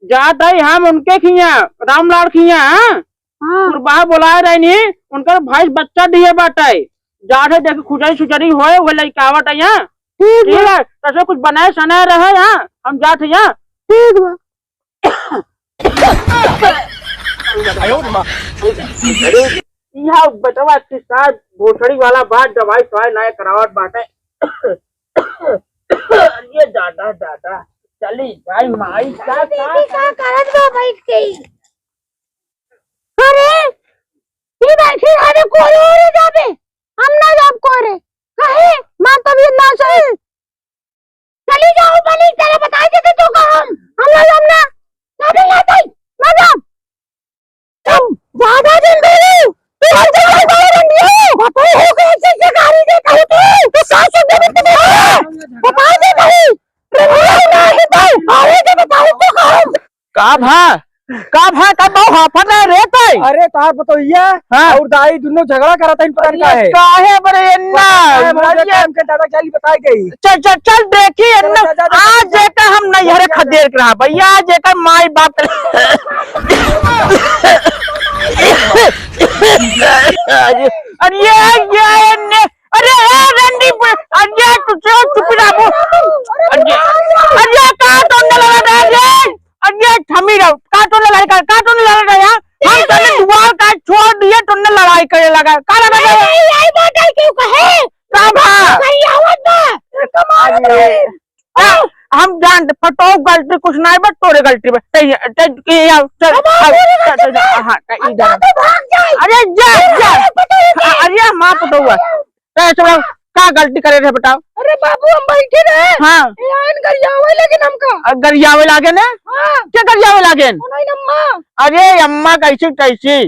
जात है हम उनके खिया रामलाल खिया बाहर बुलाए रहनी उनका भाई बच्चा दिए बाटे जात है देख खुजरी सुजरी होए वो लड़कावट है यहाँ ठीक है तो कुछ बनाए सनाए रहे यहाँ हम जात है यहाँ ठीक बा यहाँ बटवा भोसड़ी वाला बात दवाई सवाई नए करावट बाटे ये दादा दादा चली भाई माई का करत बा बैठ के अरे ये बैठी अरे कोई और जाबे हम ना जाब कोरे काहे मां तबीयत ना सही चली जाओ बनी तेरे बताई देते तो का हम ना जाब ना जाबे ना तई ना जाब तुम ज्यादा दिन बेरू तू हम जा बाहर दियो बताओ हो गए से गाड़ी दे कहू तू सास दे बता दे भाई अरे तार बतोइया और दाई दोनों झगड़ा करता है पता नहीं काहे बरे के दादा चली बताई गई चल चल चल देखी आज जेकर हम नहीं हरे खदेर रहा भैया जेकर माई बाप अरे रंडी अरे चुप रहो अरे का टोने लगा रे अरे थमी रहो का टोने लगा यार हम तने दुआर का छोड़ दिए टोने लड़ाई करे लगा का लगा यही बात है क्यों कहे का भा सही आवत बा कमाल हम जानते फटो गलती कुछ नहीं बट तोरे गलती बस चल अरे जा अरे माँ पटो हुआ का गलती करे रहे बताओ अरे बाबू हम बैठे रहे हाँ गरियावे लगे हमका गरियावे लागे ने क्या गरियावे लागे अम्मा अरे अम्मा कैसी कैसी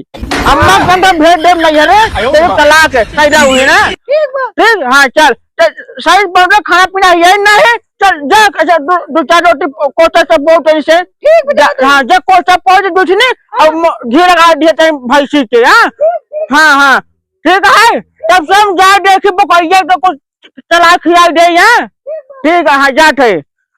अम्मा का भेज दे नहीं है तेरे तलाक है सही हुई ना ठीक हाँ चल सही बोल रहे खाना पीना यही ना है चल जा दो चार रोटी कोचा सब बहुत से हाँ जा कोचा पहुंच दूसरी और घी लगा दिया भैंसी के हाँ हाँ ठीक है तब से हम जा देखे बकैया तो कुछ चला खिला दे यहाँ ठीक है हाँ जाते